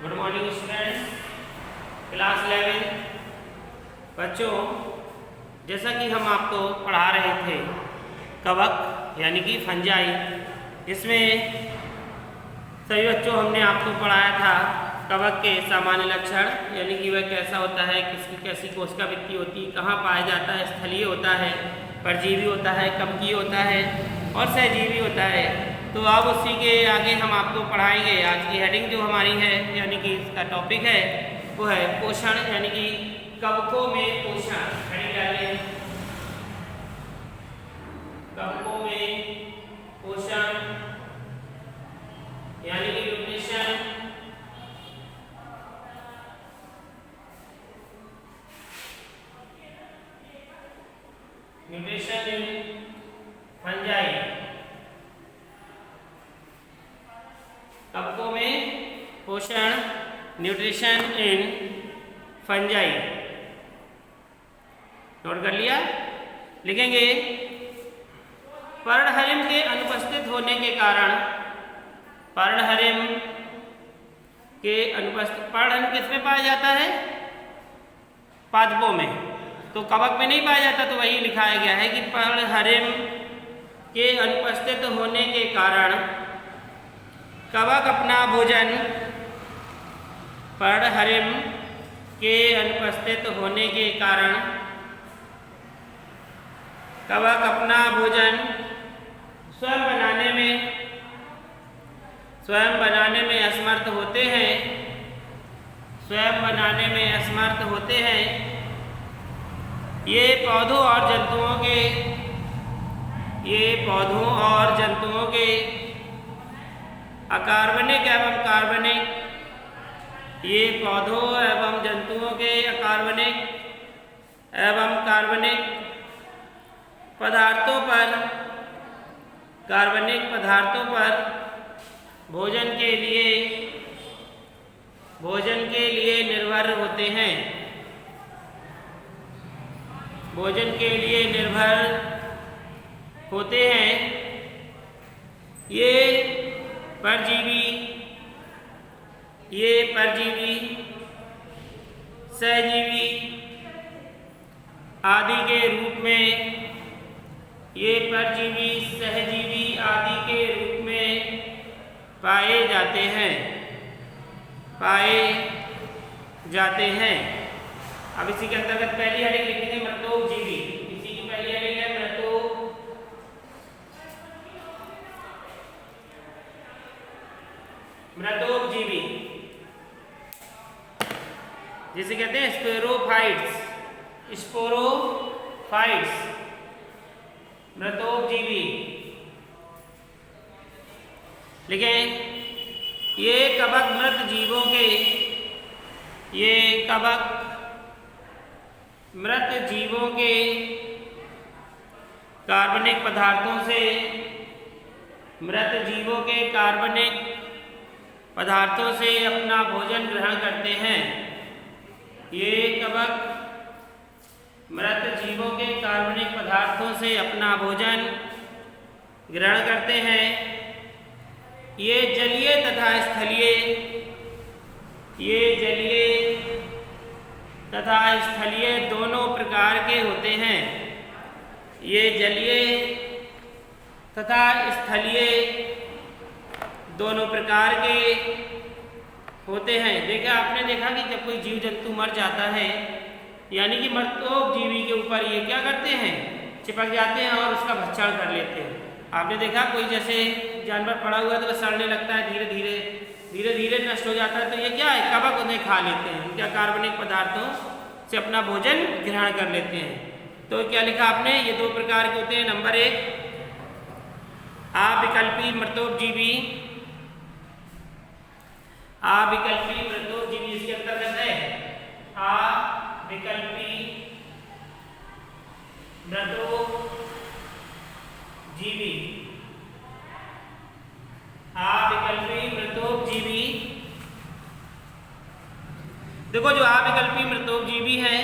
Good morning students, class 11। बच्चों, जैसा कि हम आपको पढ़ा रहे थे कवक यानी कि फंजाई, जिसमें सभी बच्चों हमने आपको पढ़ाया था कवक के सामान्य लक्षण, यानी कि वह कैसा होता है, किसकी कैसी कोशिका वृत्ति होती, कहाँ पाया जाता है, स्थलीय होता है, परजीवी होता है, कवकीय होता है और सहजीवी होता है। तो अब उसी के आगे हम आपको पढ़ाएंगे। आज की हेडिंग जो हमारी है यानी कि इसका टॉपिक है वो है पोषण, यानी कि कवकों में पोषण। हेडिंग डालें, कवकों में पोषण यानी कि न्यूट्रिशन। न्यूट्रिशन इन फंजाई, कवकों में पोषण, न्यूट्रिशन इन फंजाई। नोट कर लिया? लिखेंगे पर्णहरिम के अनुपस्थित होने के कारण, पर्णहरिम के अनुपस्थित, पर्णहरिम किसमें पाया जाता है? पादपों में, तो कवक में नहीं पाया जाता, तो वही लिखाया गया है कि पर्णहरिम के अनुपस्थित होने के कारण कवक अपना भोजन, पर्णहरिम के अनुपस्थित होने के कारण कवक अपना भोजन स्वयं बनाने में असमर्थ होते हैं, स्वयं बनाने में असमर्थ होते हैं। ये पौधों और जंतुओं के अकार्बनिक एवं कार्बनिक, ये पौधों एवं जंतुओं के अकार्बनिक एवं कार्बनिक पदार्थों पर, कार्बनिक पदार्थों पर भोजन के लिए निर्भर होते हैं, भोजन के लिए निर्भर होते हैं। ये परजीवी, सहजीवी आदि के रूप में, ये परजीवी सहजीवी आदि के रूप में पाए जाते हैं। अब इसी के अंतर्गत पहली हेडिंग लिखेंगे मृतोपजीवी। इसी की पहली हेडिंग है मृतोपजीवी, जिसे कहते हैं स्पोरोफाइट्स, मृतोपजीवी। लेकिन ये कवक मृत जीवों के कार्बनिक पदार्थों से अपना भोजन ग्रहण करते हैं। ये कवक मृत जीवों के कार्बनिक पदार्थों से अपना भोजन ग्रहण करते हैं। ये जलीय तथा स्थलीय दोनों प्रकार के होते हैं। ये जलीय तथा स्थलीय दोनों प्रकार के होते हैं। आपने देखा कि जब कोई जीव जंतु मर जाता है, यानी कि मृतोपजीवी के ऊपर ये क्या करते हैं? चिपक जाते हैं और उसका भक्षण कर लेते हैं। आपने देखा कोई जैसे जानवर पड़ा हुआ है तो वह सड़ने लगता है, धीरे धीरे नष्ट हो जाता है, तो ये क्या है? कवक उन्हें खा लेते हैं, उनके कार्बनिक पदार्थों से अपना भोजन ग्रहण कर लेते हैं। तो क्या लिखा आपने? ये दो प्रकार के होते हैं। नंबर 1 अविकल्पी मृतोपजीवी, इसके अंतर्गत है अविकल्पी मृतोपजीवी। देखो, जो अविकल्पी मृतोपजीवी है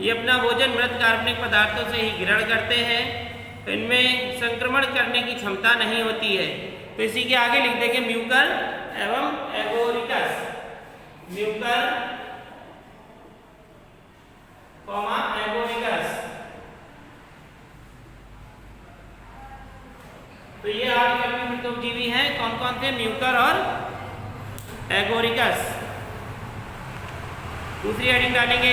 ये अपना भोजन मृत कार्बनिक पदार्थों से ही ग्रहण करते हैं, तो इनमें संक्रमण करने की क्षमता नहीं होती है। तो इसी के आगे लिख देंगे म्यूकर एवं एगोरिकस। हैं? म्यूकर और एगोरिकस। दूसरी हेडिंग डालेंगे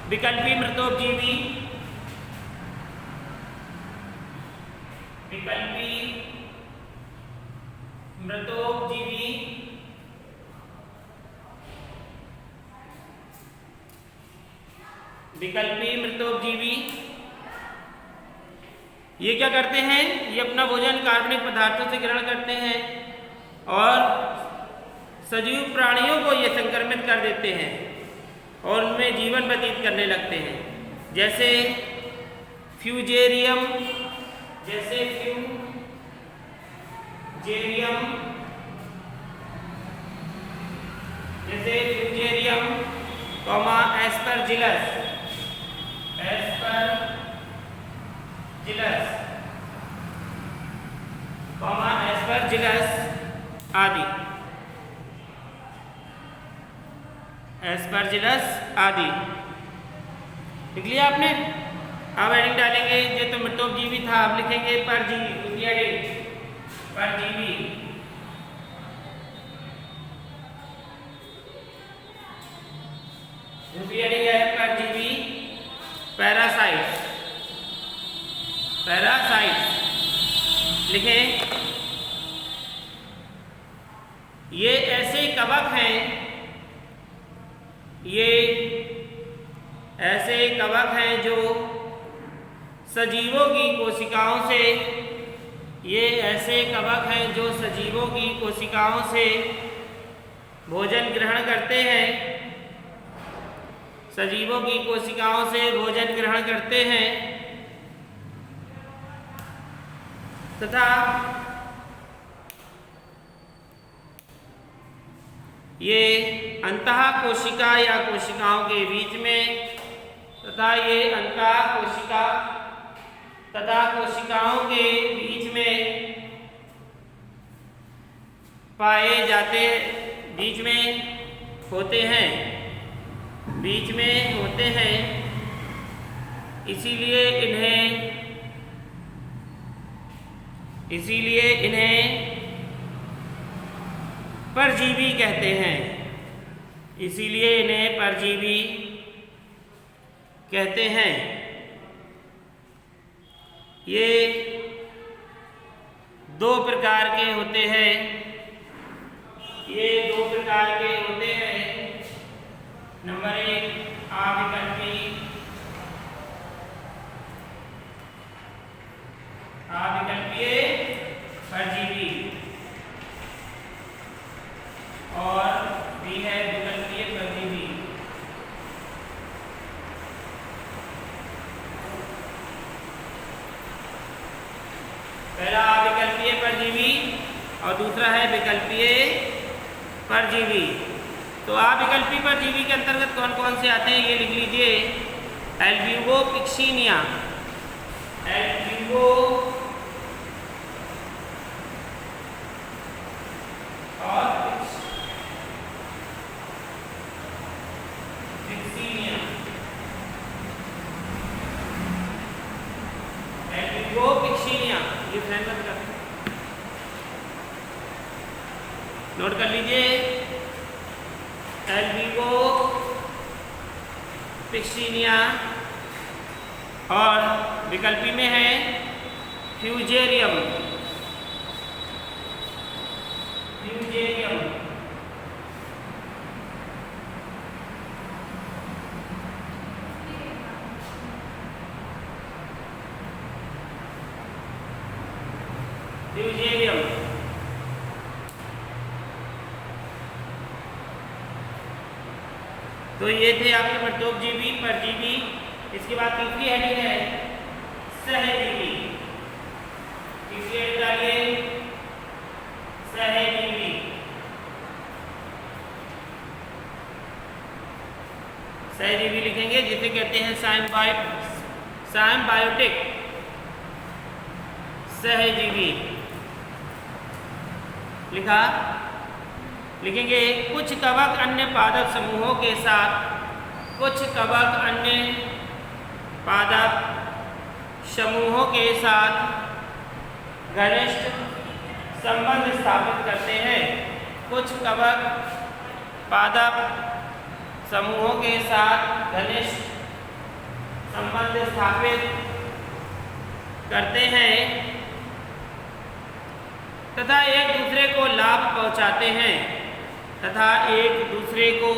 विकल्पी मृतोपजीवी। विकल्पी मृतोपजीवी विकल्पी मृतोपजीवी ये क्या करते हैं? ये अपना भोजन कार्बनिक पदार्थों से ग्रहण करते हैं और सजीव प्राणियों को ये संक्रमित कर देते हैं और उनमें जीवन व्यतीत करने लगते हैं। जैसे फ्यूजेरियम, कॉमा एस्परजिलस आदि। लिख लिया आपने? अब हेडिंग डालेंगे, ये तो मृतोपजीवी था, अब लिखेंगे परजीवी। दूसरी हेडिंग परजीवी। दूसरी हेडिंग है परजीवी पैरासाइट्स। लिखें, ये ऐसे कवक हैं, जो सजीवों की कोशिकाओं से भोजन ग्रहण करते हैं, तथा ये अंतः कोशिका या कोशिकाओं के बीच में कोशिकाओं के बीच में होते हैं। इसीलिए इन्हें परजीवी कहते हैं। ये दो प्रकार के होते हैं। नंबर 1 अविकल्पी परजीवी और बी है विकल्पीय परजीवी। पहला अविकल्पीय परजीवी और दूसरा है विकल्पीय परजीवी। तो अविकल्पी परजीवी के अंतर्गत कौन कौन से आते हैं ये लिख लीजिए। एल्ब्यूगो पिक्सीनिया, ये फ्रेंड नोट कर लीजिए। एल्ब्यूगो पिक्सीनिया और विकल्पी में है फ्यूजेरियम। तो ये थे आपके मृतोपजीवी, परजीवी। इसके बाद तीसरी हेडिंग है सहजीवी। तीसरी हेडिंग डालिए सहजीवी। सहजीवी लिखेंगे जिसे कहते हैं साइम्बायोटिक सहजीवी। लिखा? लिखेंगे कुछ कवक अन्य पादप समूहों के साथ घनिष्ठ संबंध स्थापित करते हैं। कुछ कवक पादप समूहों के साथ घनिष्ठ संबंध स्थापित करते हैं तथा एक दूसरे को लाभ पहुंचाते हैं तथा एक दूसरे को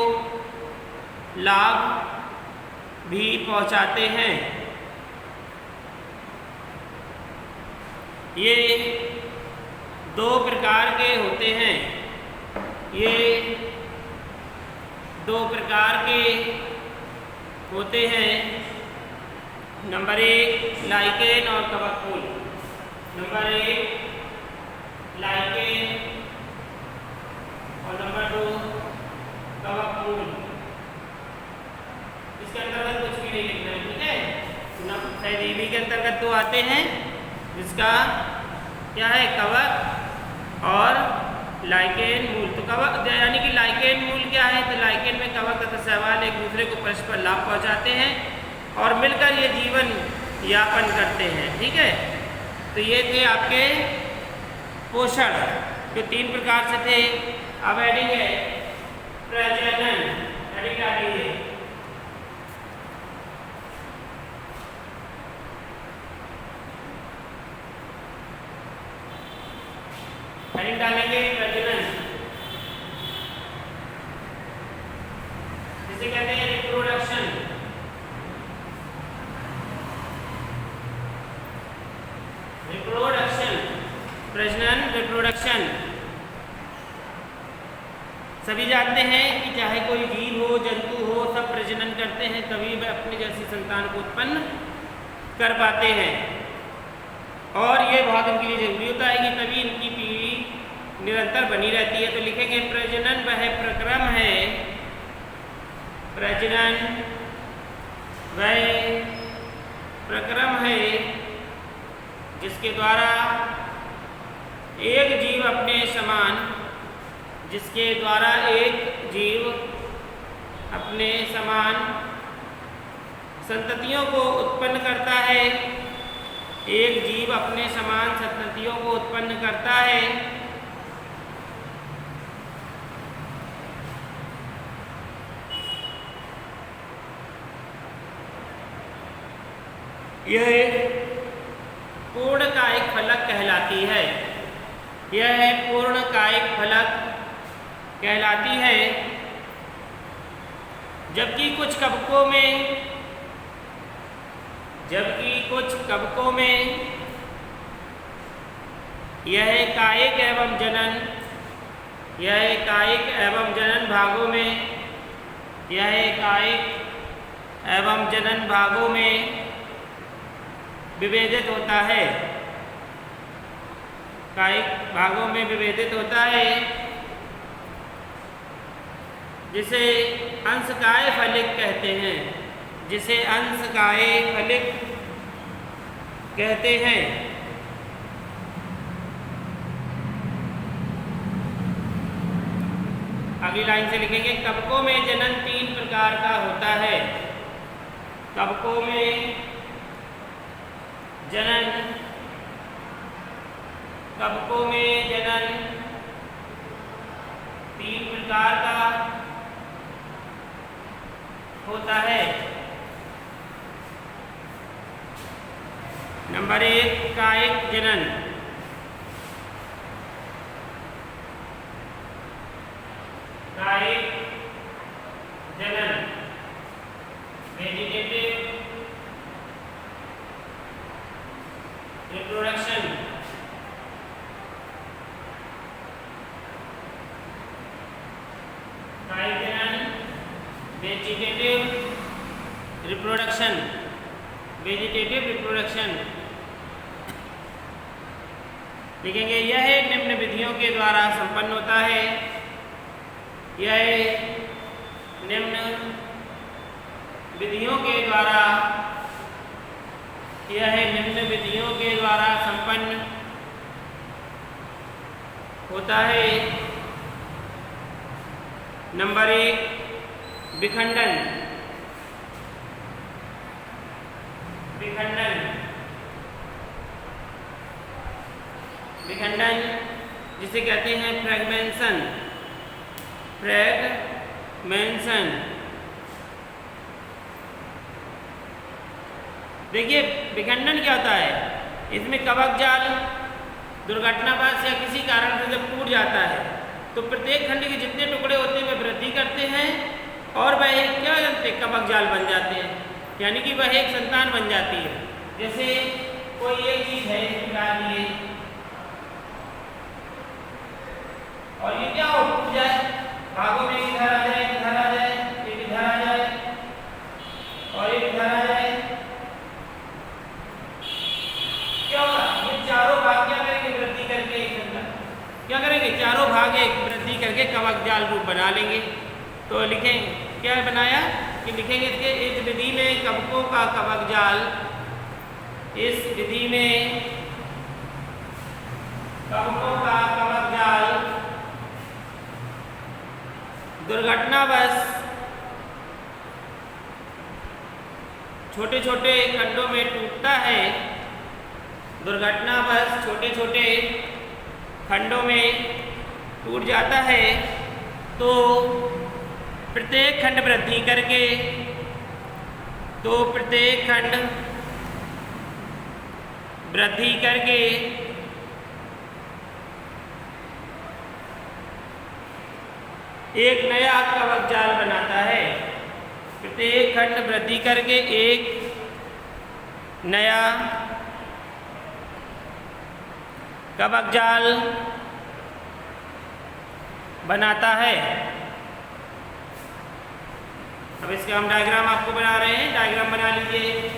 लाभ भी पहुंचाते हैं। ये दो प्रकार के होते हैं। ये दो प्रकार के होते हैं। नंबर 1 लाइकेन और कवक फूल। नंबर 1 लाइकेन और नंबर 2 कवक फूल। इसके अंतर्गत कुछ भी नहीं लिखना है, ठीक है। सहजीवी के अंतर्गत दो आते हैं, जिसका क्या है, कवक और लाइकेन मूल। तो कवक यानी कि लाइकेन मूल क्या है, तो लाइकेन में कवक तथा शैवाल एक दूसरे को परस्पर लाभ पहुंचाते हैं और मिलकर ये जीवन यापन करते हैं, ठीक है। तो ये थे आपके पोषण, जो 3 प्रकार से थे। अब हेडिंग है प्रजनन। हेडिंग डाल लीजिए। हेडिंग डालेंगे प्रजनन, जिसे कहते हैं रिप्रोडक्शन। रिप्रोडक्शन, प्रजनन, रिप्रोडक्शन। सभी जानते हैं कि चाहे कोई जीव हो, जंतु हो, सब प्रजनन करते हैं, तभी वे अपने जैसी संतान को उत्पन्न कर पाते हैं। और ये बहुत इनके लिए जरूरी होता है कि तभी इनकी पीढ़ी निरंतर बनी रहती है। तो लिखेंगे प्रजनन वह प्रक्रम है, प्रजनन वह प्रक्रम है जिसके द्वारा एक जीव अपने समान, जिसके द्वारा एक जीव अपने समान संततियों को उत्पन्न करता है। एक जीव अपने समान संततियों को उत्पन्न करता है। यह पूर्ण कायिक फलक कहलाती है। यह पूर्ण कायिक फलक कहलाती है। जबकि कुछ कवकों में यह कायिक एवं जनन भागों में विभेदित होता है। कायिक भागों में विभेदित होता है, जिसे अंशकाय फलिक कहते हैं। जिसे अंशकाय फलिक कहते हैं। अगली लाइन से लिखेंगे कवकों में जनन 3 प्रकार का होता है। कवकों में जनन 3 प्रकार का होता है। नंबर 1 कायिक जनन। कायिक जनन वेजिटेटिव रिप्रोडक्शन। कायिक जनन वेजिटेटिव रिप्रोडक्शन। लिखेंगे यह निम्न विधियों के द्वारा संपन्न होता है। यह निम्न विधियों के द्वारा संपन्न होता है। नंबर 1 विखंडन। विखंडन, जिसे कहते हैं फ्रेगमेंशन। फ्रेगमेंशन। देखिए विखंडन क्या होता है, इसमें कवक जाल दुर्घटनावश या किसी कारण से जब टूट जाता है तो प्रत्येक खंड के जितने टुकड़े होते हैं वे वृद्धि करते हैं और वह एक क्या हो जाते हैं, कवक जाल बन जाते हैं, यानी कि वह एक संतान बन जाती है। जैसे कोई एक चीज है निकाल लिए और ये क्या हो, टूट जाए, भागों में इधर आ जाए, इधर आ जाए, एक इधर आ जाए और एक इधर आ जाए, क्या होगा, ये चारों भाग क्या करेंगे, वृद्धि करके क्या करेंगे, चारों भाग एक वृद्धि करके कवक जाल रूप बना लेंगे। तो लिखेंगे क्या बनाया कि लिखेंगे इसके इस विधि में कवकों का कवक जाल, इस विधि में कवकों का कवक जाल दुर्घटनावश छोटे छोटे खंडों में टूटता है, दुर्घटनावश छोटे छोटे खंडों में टूट जाता है, तो प्रत्येक खंड वृद्धि करके, तो प्रत्येक खंड वृद्धि करके एक नया कवक जाल बनाता है। प्रत्येक खंड वृद्धि करके एक नया कवक जाल बनाता है। अब इसके हम डायग्राम आपको बना रहे हैं, डायग्राम बना लीजिए।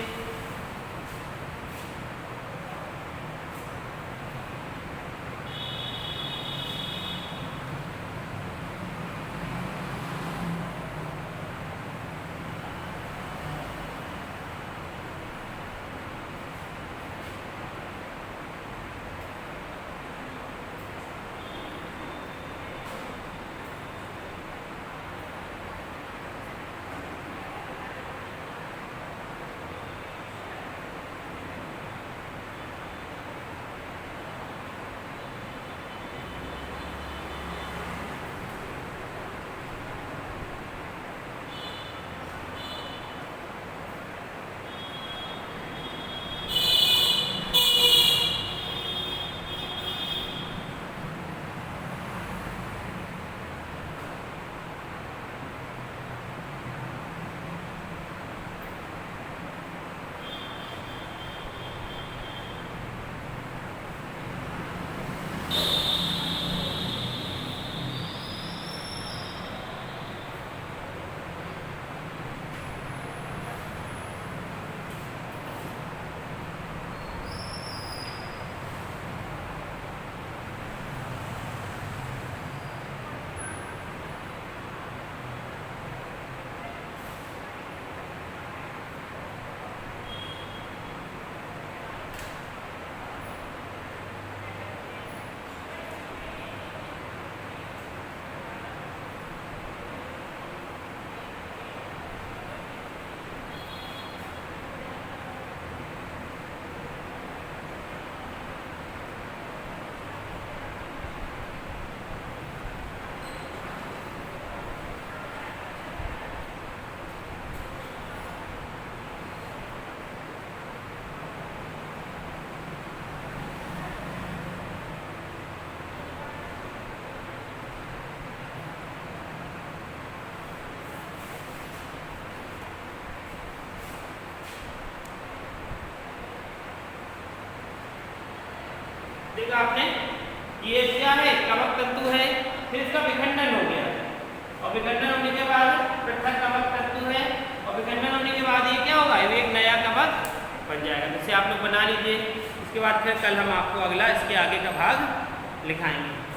देखा आपने, ये क्या है, कवक तंतु है, फिर इसका विखंडन हो गया और विखंडन होने के बाद पृथक कवक तंतु है और विखंडन होने के बाद ये क्या होगा, ये एक नया कवक बन जाएगा। जैसे आप लोग बना लीजिए, इसके बाद फिर कल हम आपको अगला इसके आगे का भाग लिखाएंगे।